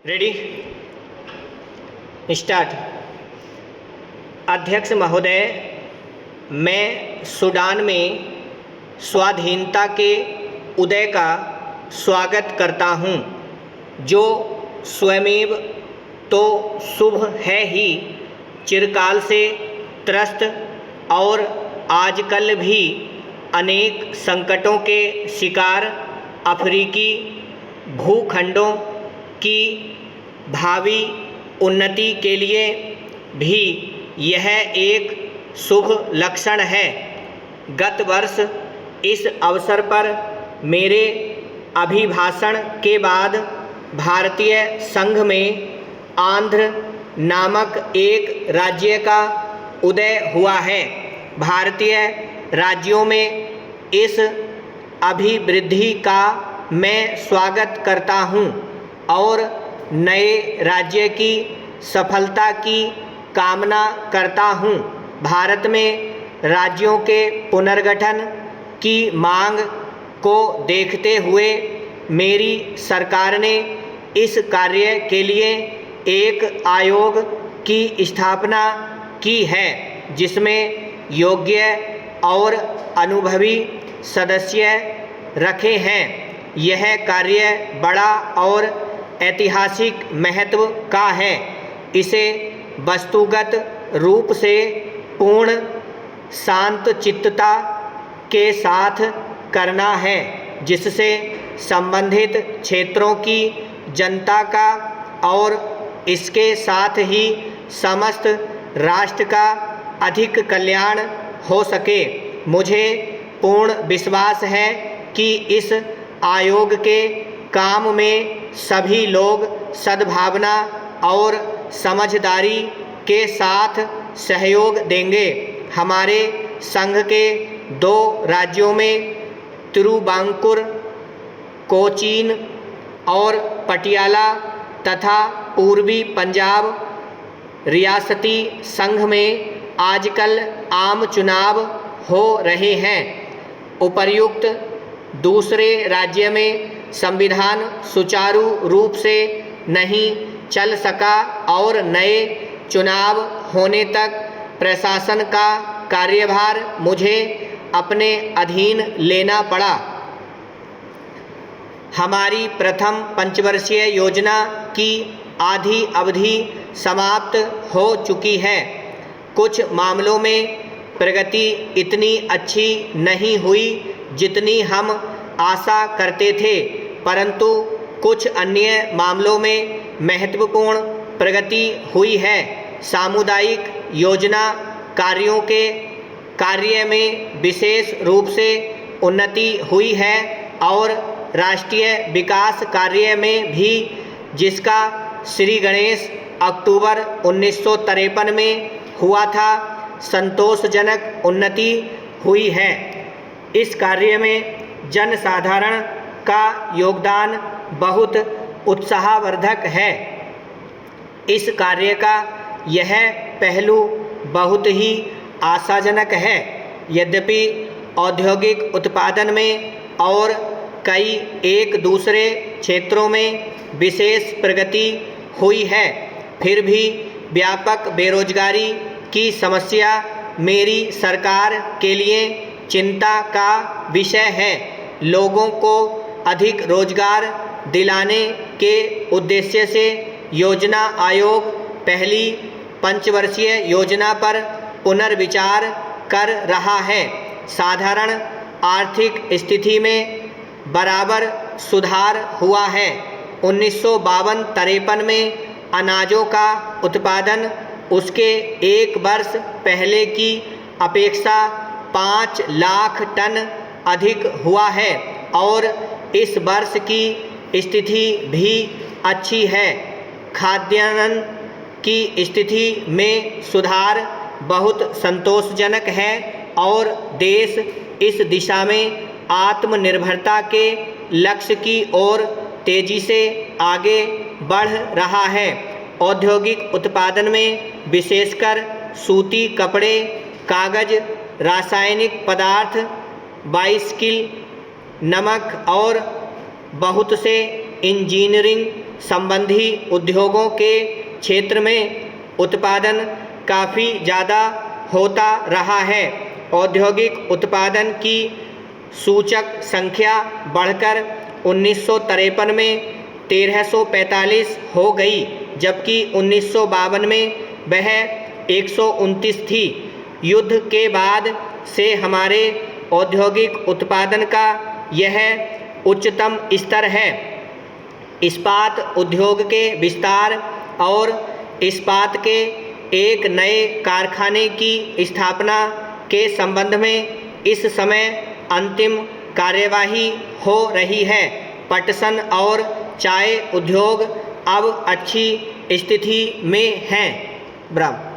Ready start. अध्यक्ष महोदय, मैं सूडान में स्वाधीनता के उदय का स्वागत करता हूं, जो स्वयमेव तो शुभ है ही, चिरकाल से त्रस्त और आजकल भी अनेक संकटों के शिकार अफ्रीकी भूखंडों की भावी उन्नति के लिए भी यह एक शुभ लक्षण है। गत वर्ष इस अवसर पर मेरे अभिभाषण के बाद भारतीय संघ में आंध्र नामक एक राज्य का उदय हुआ है। भारतीय राज्यों में इस अभिवृद्धि का मैं स्वागत करता हूं और नए राज्य की सफलता की कामना करता हूं। भारत में राज्यों के पुनर्गठन की मांग को देखते हुए मेरी सरकार ने इस कार्य के लिए एक आयोग की स्थापना की है, जिसमें योग्य और अनुभवी सदस्य रखे हैं। यह कार्य बड़ा और ऐतिहासिक महत्व का है। इसे वस्तुगत रूप से पूर्ण शांतचित्तता के साथ करना है, जिससे संबंधित क्षेत्रों की जनता का और इसके साथ ही समस्त राष्ट्र का अधिक कल्याण हो सके। मुझे पूर्ण विश्वास है कि इस आयोग के काम में सभी लोग सद्भावना और समझदारी के साथ सहयोग देंगे। हमारे संघ के 2 राज्यों में तिरुवितांकुर, कोचीन और पटियाला तथा पूर्वी पंजाब रियासती संघ में आजकल आम चुनाव हो रहे हैं। उपर्युक्त दूसरे राज्य में संविधान सुचारू रूप से नहीं चल सका और नए चुनाव होने तक प्रशासन का कार्यभार मुझे अपने अधीन लेना पड़ा। हमारी प्रथम पंचवर्षीय योजना की आधी अवधि समाप्त हो चुकी है। कुछ मामलों में प्रगति इतनी अच्छी नहीं हुई जितनी हम आशा करते थे, परंतु कुछ अन्य मामलों में महत्वपूर्ण प्रगति हुई है। सामुदायिक योजना कार्यों के कार्य में विशेष रूप से उन्नति हुई है और राष्ट्रीय विकास कार्य में भी, जिसका श्री गणेश अक्टूबर 1953 में हुआ था, संतोषजनक उन्नति हुई है। इस कार्य में जनसाधारण का योगदान बहुत उत्साहवर्धक है। इस कार्य का यह पहलू बहुत ही आशाजनक है। यद्यपि औद्योगिक उत्पादन में और कई एक दूसरे क्षेत्रों में विशेष प्रगति हुई है, फिर भी व्यापक बेरोजगारी की समस्या मेरी सरकार के लिए चिंता का विषय है। लोगों को अधिक रोजगार दिलाने के उद्देश्य से योजना आयोग पहली पंचवर्षीय योजना पर पुनर्विचार कर रहा है। साधारण आर्थिक स्थिति में बराबर सुधार हुआ है। 1952-53 में अनाजों का उत्पादन उसके एक वर्ष पहले की अपेक्षा 5 लाख टन अधिक हुआ है और इस वर्ष की स्थिति भी अच्छी है। खाद्यान्न की स्थिति में सुधार बहुत संतोषजनक है और देश इस दिशा में आत्मनिर्भरता के लक्ष्य की ओर तेजी से आगे बढ़ रहा है। औद्योगिक उत्पादन में विशेषकर सूती कपड़े, कागज, रासायनिक पदार्थ, बाइसिकल, नमक और बहुत से इंजीनियरिंग संबंधी उद्योगों के क्षेत्र में उत्पादन काफ़ी ज़्यादा होता रहा है। औद्योगिक उत्पादन की सूचक संख्या बढ़कर 1953 में 1345 हो गई, जबकि 1952 में वह 129 थी। युद्ध के बाद से हमारे औद्योगिक उत्पादन का यह उच्चतम स्तर है। इस्पात उद्योग के विस्तार और इस्पात के एक नए कारखाने की स्थापना के संबंध में इस समय अंतिम कार्यवाही हो रही है। पटसन और चाय उद्योग अब अच्छी स्थिति में हैं। ब्रह्म